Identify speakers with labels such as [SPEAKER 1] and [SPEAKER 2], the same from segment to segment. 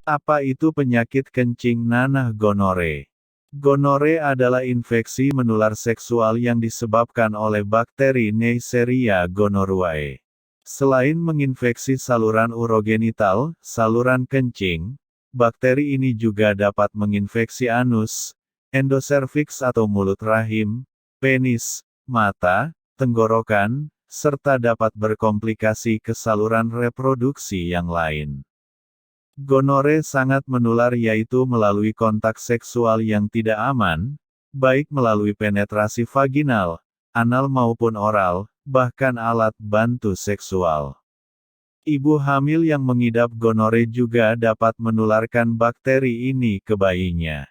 [SPEAKER 1] Apa itu penyakit kencing nanah gonore? Gonore adalah infeksi menular seksual yang disebabkan oleh bakteri Neisseria gonorrhoeae. Selain menginfeksi saluran urogenital, saluran kencing, bakteri ini juga dapat menginfeksi anus, endoservix atau mulut rahim, penis, mata, tenggorokan, serta dapat berkomplikasi ke saluran reproduksi yang lain. Gonore sangat menular yaitu melalui kontak seksual yang tidak aman, baik melalui penetrasi vaginal, anal maupun oral, bahkan alat bantu seksual. Ibu hamil yang mengidap gonore juga dapat menularkan bakteri ini ke bayinya.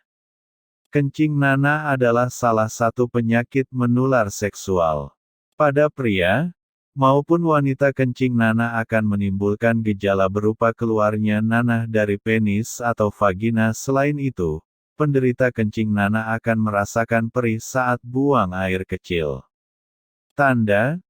[SPEAKER 1] Kencing nanah adalah salah satu penyakit menular seksual. Pada pria maupun wanita, kencing nanah akan menimbulkan gejala berupa keluarnya nanah dari penis atau vagina. Selain itu, penderita kencing nanah akan merasakan perih saat buang air kecil. Tanda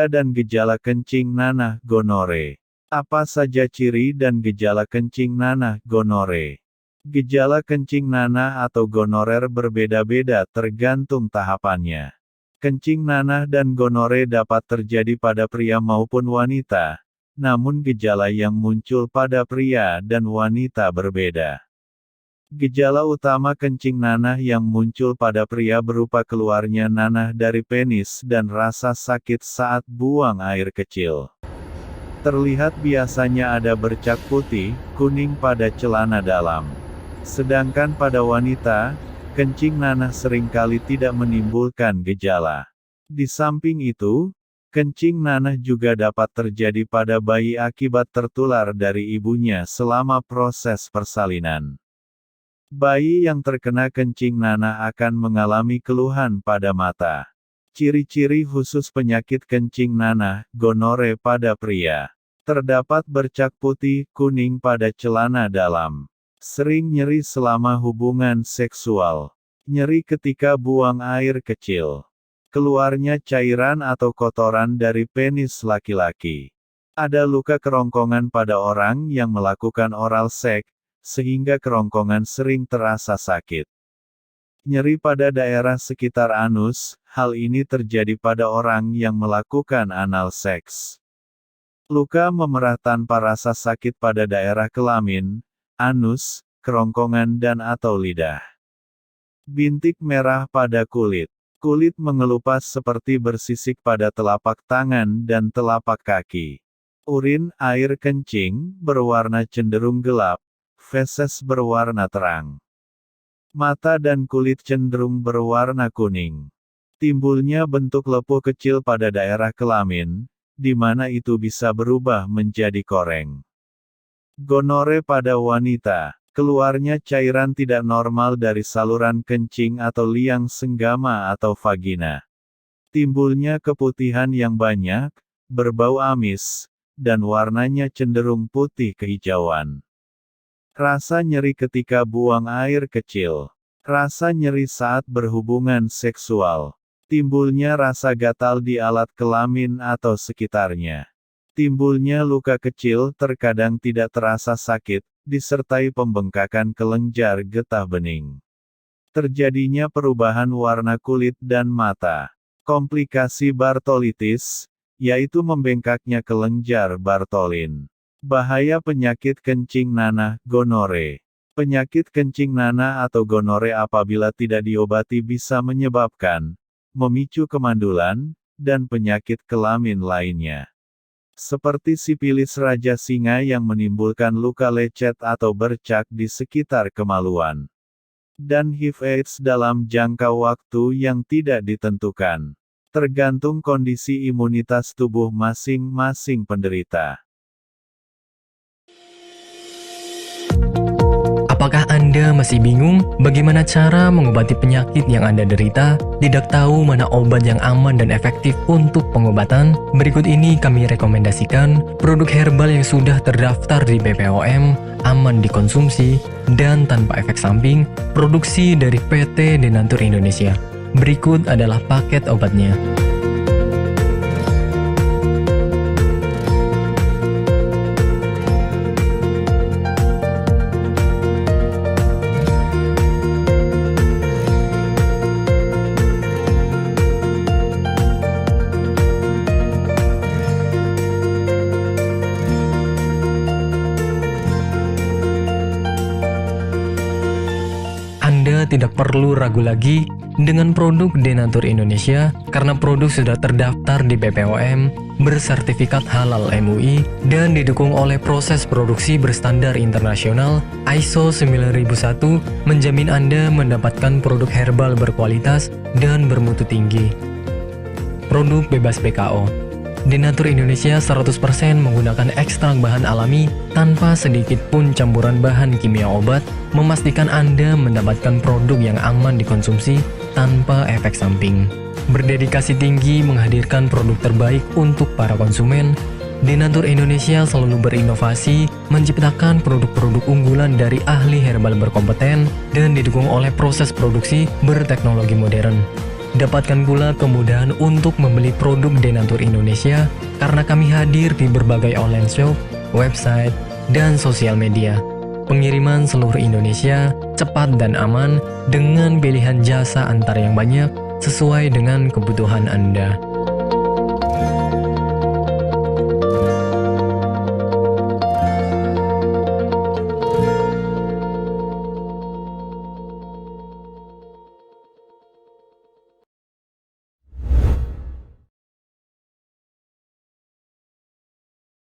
[SPEAKER 1] dan gejala kencing nanah gonore. Apa saja ciri dan gejala kencing nanah gonore? Gejala kencing nanah atau gonorer berbeda-beda tergantung tahapannya. Kencing nanah dan gonore dapat terjadi pada pria maupun wanita, namun gejala yang muncul pada pria dan wanita berbeda. Gejala utama kencing nanah yang muncul pada pria berupa keluarnya nanah dari penis dan rasa sakit saat buang air kecil. Terlihat biasanya ada bercak putih, kuning pada celana dalam. Sedangkan pada wanita, kencing nanah seringkali tidak menimbulkan gejala. Di samping itu, kencing nanah juga dapat terjadi pada bayi akibat tertular dari ibunya selama proses persalinan. Bayi yang terkena kencing nanah akan mengalami keluhan pada mata. Ciri-ciri khusus penyakit kencing nanah, gonore pada pria. Terdapat bercak putih, kuning pada celana dalam. Sering nyeri selama hubungan seksual. Nyeri ketika buang air kecil. Keluarnya cairan atau kotoran dari penis laki-laki. Ada luka kerongkongan pada orang yang melakukan oral seks, sehingga kerongkongan sering terasa sakit. Nyeri pada daerah sekitar anus, hal ini terjadi pada orang yang melakukan anal seks. Luka memerah tanpa rasa sakit pada daerah kelamin, anus, kerongkongan dan atau lidah. Bintik merah pada kulit. Kulit mengelupas seperti bersisik pada telapak tangan dan telapak kaki. Urin, air kencing, berwarna cenderung gelap. Feses berwarna terang. Mata dan kulit cenderung berwarna kuning. Timbulnya bentuk lepuh kecil pada daerah kelamin, di mana itu bisa berubah menjadi koreng. Gonore pada wanita. Keluarnya cairan tidak normal dari saluran kencing atau liang senggama atau vagina. Timbulnya keputihan yang banyak, berbau amis, dan warnanya cenderung putih kehijauan. Rasa nyeri ketika buang air kecil. Rasa nyeri saat berhubungan seksual. Timbulnya rasa gatal di alat kelamin atau sekitarnya. Timbulnya luka kecil, terkadang tidak terasa sakit, disertai pembengkakan kelenjar getah bening. Terjadinya perubahan warna kulit dan mata. Komplikasi Bartolitis, yaitu membengkaknya kelenjar Bartolin. Bahaya penyakit kencing nanah, gonore. Penyakit kencing nanah atau gonore apabila tidak diobati bisa menyebabkan, memicu kemandulan, dan penyakit kelamin lainnya. Seperti sipilis raja singa yang menimbulkan luka lecet atau bercak di sekitar kemaluan. Dan HIV/AIDS dalam jangka waktu yang tidak ditentukan. Tergantung kondisi imunitas tubuh masing-masing penderita.
[SPEAKER 2] Apakah Anda masih bingung bagaimana cara mengobati penyakit yang Anda derita? Tidak tahu mana obat yang aman dan efektif untuk pengobatan? Berikut ini kami rekomendasikan produk herbal yang sudah terdaftar di BPOM, aman dikonsumsi, dan tanpa efek samping, produksi dari PT Denatur Indonesia. Berikut adalah paket obatnya. Anda tidak perlu ragu lagi dengan produk Denatur Indonesia karena produk sudah terdaftar di BPOM, bersertifikat halal MUI, dan didukung oleh proses produksi berstandar internasional ISO 9001 menjamin Anda mendapatkan produk herbal berkualitas dan bermutu tinggi. Produk bebas BKO. Denatur Indonesia 100% menggunakan ekstrak bahan alami tanpa sedikit pun campuran bahan kimia obat, memastikan Anda mendapatkan produk yang aman dikonsumsi tanpa efek samping. Berdedikasi tinggi menghadirkan produk terbaik untuk para konsumen, Denatur Indonesia selalu berinovasi, menciptakan produk-produk unggulan dari ahli herbal berkompeten dan didukung oleh proses produksi berteknologi modern. Dapatkan pula kemudahan untuk membeli produk Denatur Indonesia karena kami hadir di berbagai online shop, website, dan sosial media. Pengiriman seluruh Indonesia cepat dan aman dengan pilihan jasa antar yang banyak sesuai dengan kebutuhan Anda.